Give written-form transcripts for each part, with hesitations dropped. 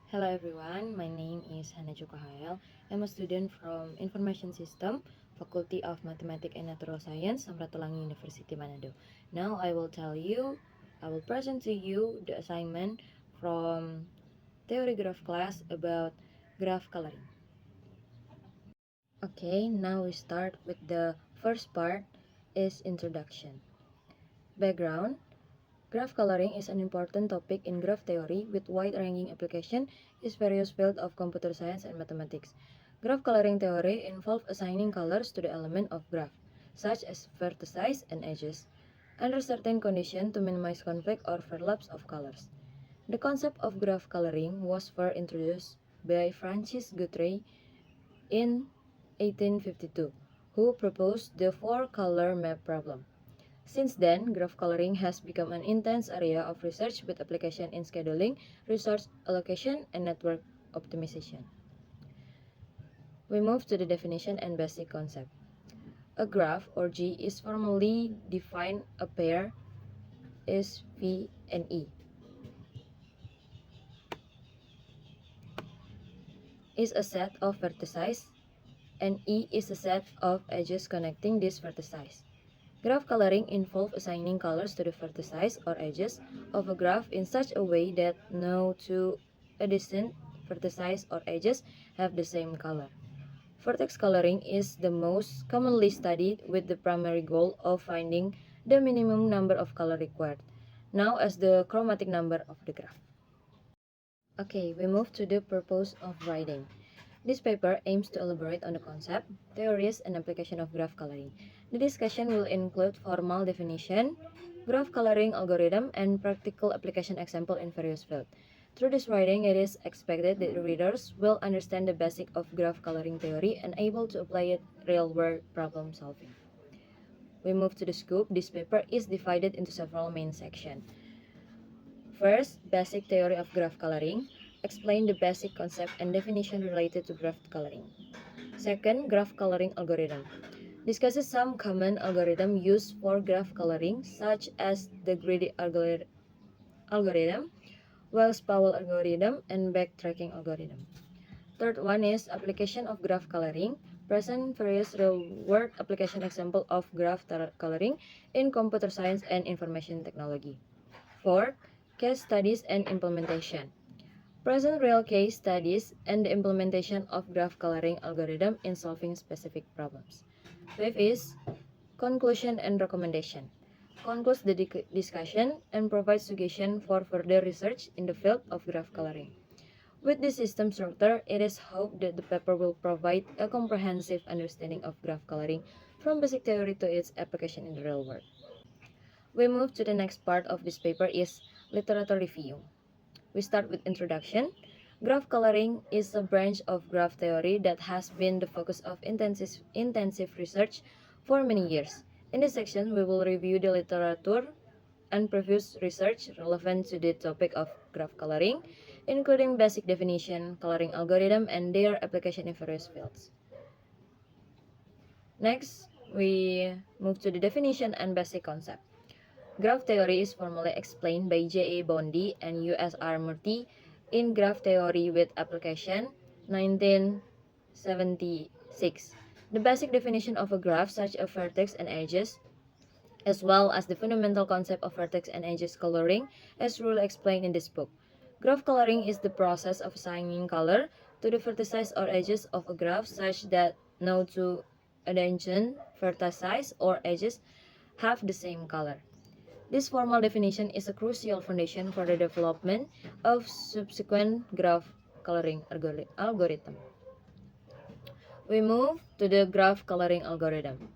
Hello everyone, my name is Hana Jokahael. I'm a student from Information System, Faculty of Mathematics and Natural Science, Samratulangi University, Manado. Now I will present to you the assignment from theory graph class about graph coloring. Okay, now we start with the first part is introduction. Background. Graph coloring is an important topic in graph theory with wide-ranging application in various fields of computer science and mathematics. Graph coloring theory involves assigning colors to the element of graph, such as vertices and edges, under certain conditions to minimize conflict or overlaps of colors. The concept of graph coloring was first introduced by Francis Guthrie in 1852, who proposed the four-color map problem. Since then, graph coloring has become an intense area of research with application in scheduling, resource allocation, and network optimization. We move to the definition and basic concept. A graph, or G, is formally defined a pair is V and E. Is a set of vertices, and E is a set of edges connecting these vertices. Graph coloring involves assigning colors to the vertices or edges of a graph in such a way that no two adjacent vertices or edges have the same color. Vertex coloring is the most commonly studied with the primary goal of finding the minimum number of color required, now as the chromatic number of the graph. Okay, we move to the purpose of writing. This paper aims to elaborate on the concept, theories, and application of graph coloring. The discussion will include formal definition, graph coloring algorithm, and practical application example in various fields. Through this writing, it is expected that the readers will understand the basic of graph coloring theory and able to apply it real-world problem solving. We move to the scope. This paper is divided into several main sections. First, basic theory of graph coloring. Explain the basic concept and definition related to graph coloring. Second, graph coloring algorithm. Discusses some common algorithm used for graph coloring, such as the greedy algorithm, Wells-Powell algorithm, and backtracking algorithm. Third one is application of graph coloring. Present various real-world application example of graph coloring in computer science and information technology. Fourth, case studies and implementation. Present real case studies and the implementation of graph coloring algorithm in solving specific problems. Fifth is conclusion and recommendation. Concludes the discussion and provides suggestion for further research in the field of graph coloring. With this system structure, it is hoped that the paper will provide a comprehensive understanding of graph coloring from basic theory to its application in the real world. We move to the next part of this paper is literature review. We start with introduction. Graph coloring is a branch of graph theory that has been the focus of intensive research for many years. In this section, we will review the literature and previous research relevant to the topic of graph coloring, including basic definition, coloring algorithm, and their application in various fields. Next, we move to the definition and basic concept. Graph theory is formally explained by J.A. Bondi and U.S.R. Murthy in Graph Theory with Application, 1976. The basic definition of a graph, such as vertex and edges, as well as the fundamental concept of vertex and edges coloring, is really explained in this book. Graph coloring is the process of assigning color to the vertices or edges of a graph such that no two adjacent vertices or edges have the same color. This formal definition is a crucial foundation for the development of subsequent graph coloring algorithm. We move to the graph coloring algorithm.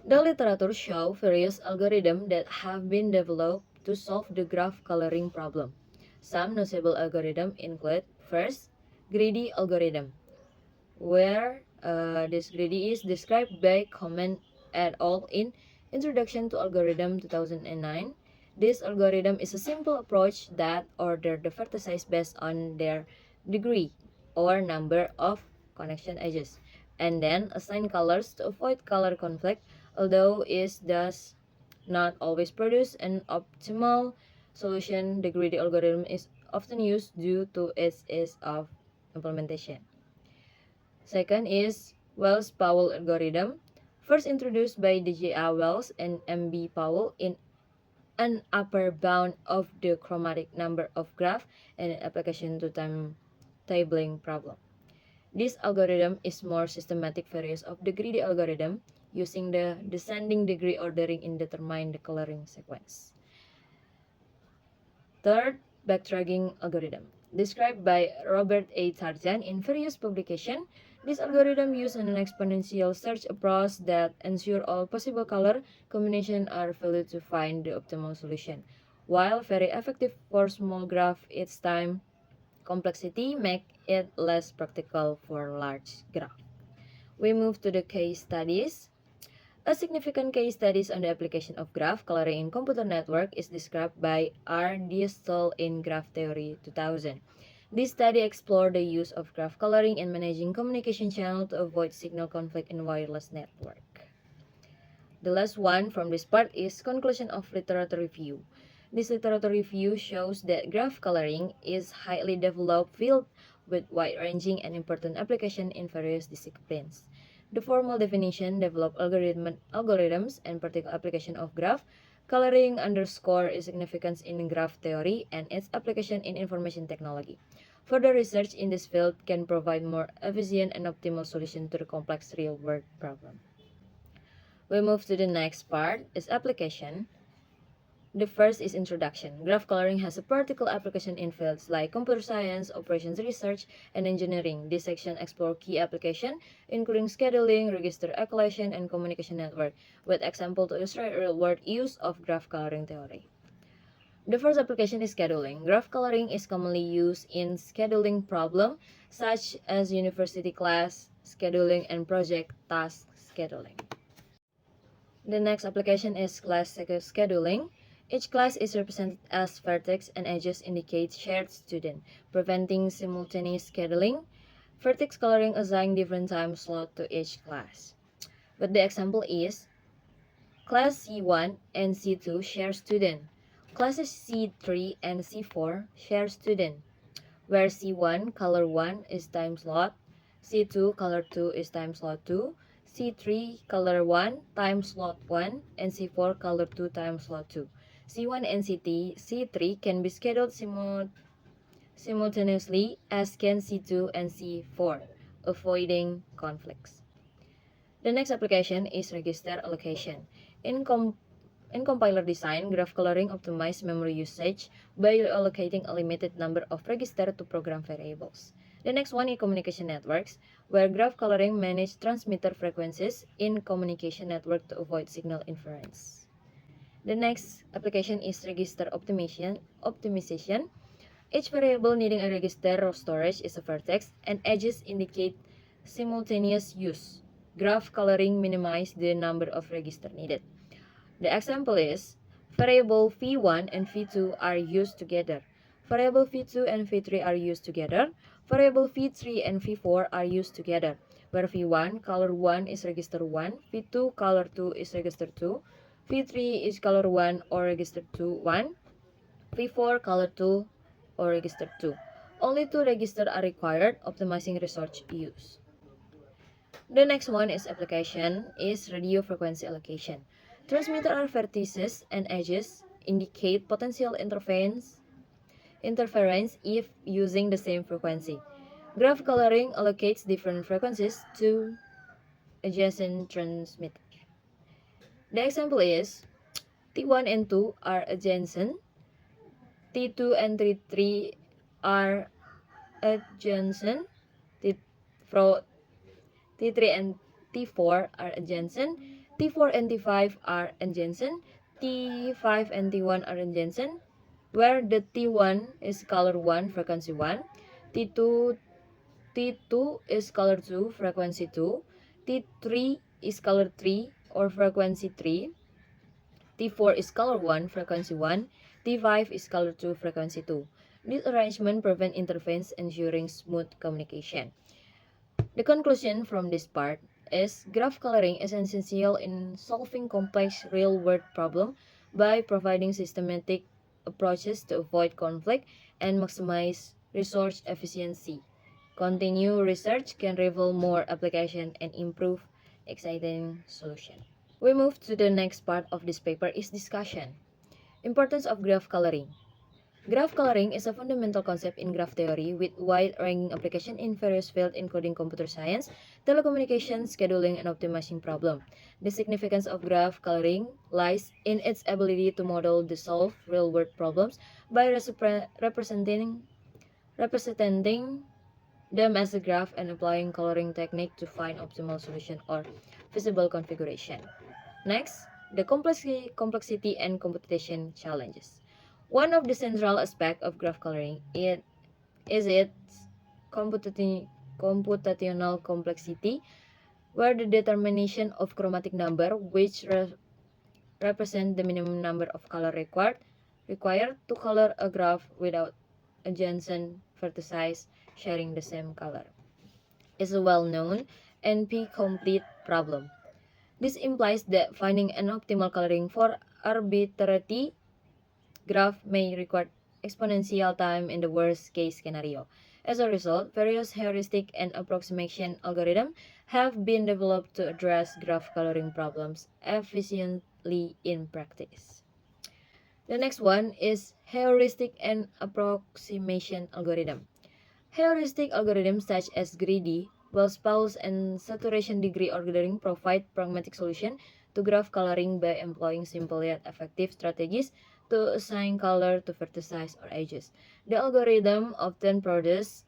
The literature shows various algorithms that have been developed to solve the graph coloring problem. Some notable algorithms include, first, greedy algorithm, where this greedy is described by Comment et al. In Introduction to Algorithm 2009. This algorithm is a simple approach that orders the vertices based on their degree or number of connection edges, and then assign colors to avoid color conflict, although it does not always produce an optimal solution. The greedy algorithm is often used due to its ease of implementation. Second is Wells-Powell algorithm, first introduced by D.J.A. Wells and M.B. Powell in an upper bound of the chromatic number of graph and an application to time-tabling problem. This algorithm is more systematic variation of the greedy algorithm using the descending degree ordering in determine the coloring sequence. Third, backtracking algorithm. Described by Robert A. Tarjan in various publications, this algorithm uses an exponential search approach that ensures all possible color combinations are valid to find the optimal solution. While very effective for small graph, its time complexity make it less practical for large graph. We move to the case studies. A significant case study on the application of graph coloring in computer network is described by R. Diestel in Graph Theory 2000. This study explored the use of graph coloring in managing communication channel to avoid signal conflict in wireless network. The last one from this part is conclusion of literature review. This literature review shows that graph coloring is highly developed field with wide-ranging and important application in various disciplines. The formal definition, developed algorithms, and particular application of graph coloring underscore its significance in graph theory and its application in information technology. Further research in this field can provide more efficient and optimal solution to the complex real-world problem. We move to the next part, is application. The first is introduction. Graph coloring has a particular application in fields like computer science, operations research, and engineering. This section explores key applications, including scheduling, register accumulation, and communication network, with example to illustrate real-world use of graph coloring theory. The first application is scheduling. Graph coloring is commonly used in scheduling problems such as university class scheduling and project task scheduling. The next application is class scheduling. Each class is represented as vertex and edges indicate shared student, preventing simultaneous scheduling. Vertex coloring assign different time slot to each class. But the example is class C1 and C2 share student. Classes C3 and C4 share student, where C1 color 1 is time slot, C2 color 2 is time slot 2, C3 color 1 time slot 1, and C4 color 2 time slot 2. C1 and C3 can be scheduled simultaneously as can C2 and C4, avoiding conflicts. The next application is register allocation. In compiler design, graph coloring optimizes memory usage by allocating a limited number of registers to program variables. The next one is communication networks, where graph coloring manages transmitter frequencies in communication network to avoid signal interference. The next application is register optimization. Each variable needing a register or storage is a vertex, and edges indicate simultaneous use. Graph coloring minimizes the number of registers needed. The example is variable v1 and v2 are used together. Variable v2 and v3 are used together. Variable v3 and v4 are used together, where v1 color 1 is register 1, v2 color 2 is register 2, v3 is color 1 or register 2 1, v4 color 2 or register 2. Only 2 registers are required, optimizing resource use. The next one is application is radio frequency allocation. Transmitter are vertices and edges indicate potential interference if using the same frequency. Graph coloring allocates different frequencies to adjacent transmitters. The example is T1 and 2 are adjacent, T2 and T3 are adjacent, T3 and T4 are adjacent, T4 and T5 are adjacent, T5 and T1 are adjacent, where the T1 is color 1, frequency 1, T2 is color 2, frequency 2, T3 is color 3 or frequency 3, T4 is color 1, frequency 1, T5 is color 2, frequency 2. This arrangement prevents interference, ensuring smooth communication. The conclusion from this part is graph coloring is essential in solving complex real-world problems by providing systematic approaches to avoid conflict and maximize resource efficiency. Continued research can reveal more application and improve exciting solution. We move to the next part of this paper is discussion. Importance of graph coloring. Graph coloring is a fundamental concept in graph theory with wide-ranging application in various fields including computer science, telecommunications, scheduling, and optimizing problems. The significance of graph coloring lies in its ability to model the solve real-world problems by representing them as a graph and applying coloring technique to find optimal solution or feasible configuration. Next, the complexity and computation challenges. One of the central aspects of graph coloring is its computational complexity, where the determination of chromatic number, which represent the minimum number of color required to color a graph without adjacent vertices sharing the same color, is a well-known NP-complete problem. This implies that finding an optimal coloring for arbitrary graph may require exponential time in the worst case scenario. As a result, various heuristic and approximation algorithms have been developed to address graph coloring problems efficiently in practice. The next one is heuristic and approximation algorithm. Heuristic algorithms such as greedy, Wells-Pause, and saturation degree ordering provide pragmatic solutions to graph coloring by employing simple yet effective strategies to assign color to vertices or edges. The algorithm often produces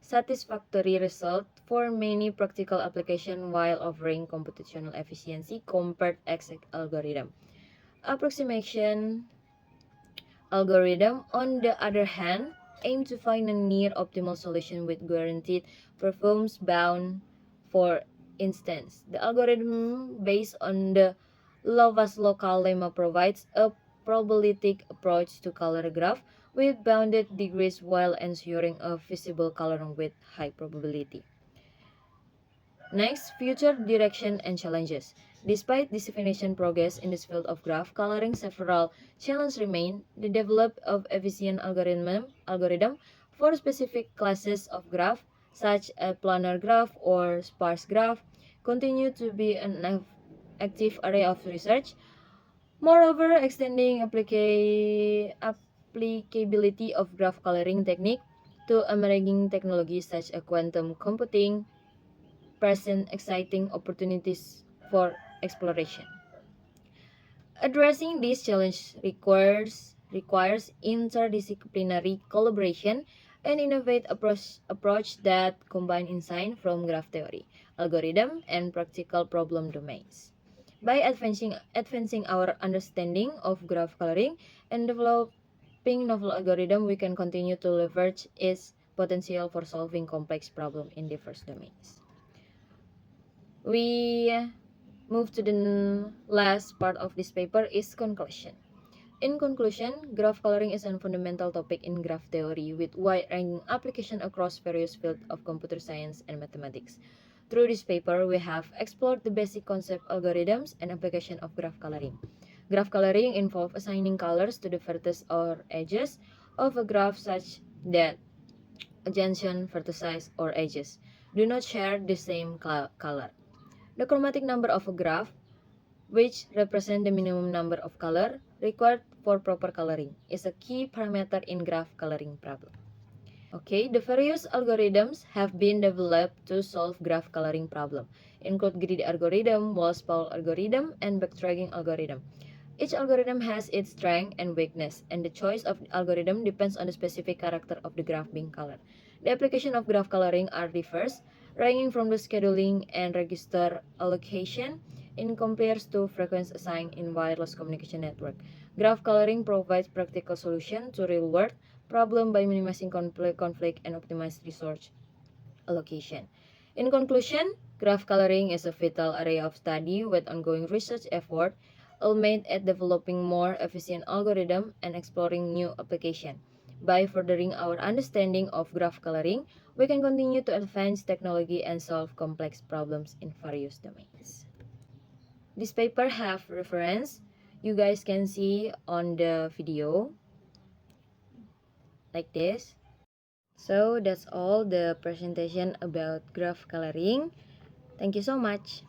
satisfactory results for many practical applications while offering computational efficiency compared to exact algorithm. Approximation algorithm, on the other hand, aim to find a near optimal solution with guaranteed performance bound. For instance, the algorithm based on the Lovász local lemma provides a probabilistic approach to color graph with bounded degrees while ensuring a feasible coloring with high probability. Next, future direction and challenges. Despite this definition progress in this field of graph coloring, several challenges remain. The development of efficient algorithm for specific classes of graph, such as planar graph or sparse graph, continue to be an active area of research. Moreover, extending applicability of graph coloring technique to emerging technologies such as quantum computing present exciting opportunities for exploration. Addressing this challenge requires interdisciplinary collaboration and innovative approach that combine insight from graph theory, algorithm, and practical problem domains. By advancing our understanding of graph coloring and developing novel algorithm, we can continue to leverage its potential for solving complex problems in diverse domains. We move to the last part of this paper is conclusion. In conclusion, graph coloring is a fundamental topic in graph theory with wide-ranging application across various fields of computer science and mathematics. Through this paper, we have explored the basic concept, algorithms, and application of graph coloring. Graph coloring involves assigning colors to the vertices or edges of a graph such that adjacent vertices or edges do not share the same color. The chromatic number of a graph, which represents the minimum number of color required for proper coloring, is a key parameter in graph coloring problem. Okay, the various algorithms have been developed to solve graph coloring problem, include greedy algorithm, Wells-Pause algorithm, and backtracking algorithm. Each algorithm has its strength and weakness, and the choice of the algorithm depends on the specific character of the graph being colored. The application of graph coloring are diverse, ranging from the scheduling and register allocation in compares to frequency assigned in wireless communication network. Graph coloring provides practical solution to real-world problem by minimizing conflict and optimize resource allocation. In conclusion, graph coloring is a vital area of study with ongoing research effort aimed at developing more efficient algorithm and exploring new application. By furthering our understanding of graph coloring, we can continue to advance technology and solve complex problems in various domains. This paper have reference. You guys can see on the video. like this. So that's all the presentation about graph coloring. Thank you so much.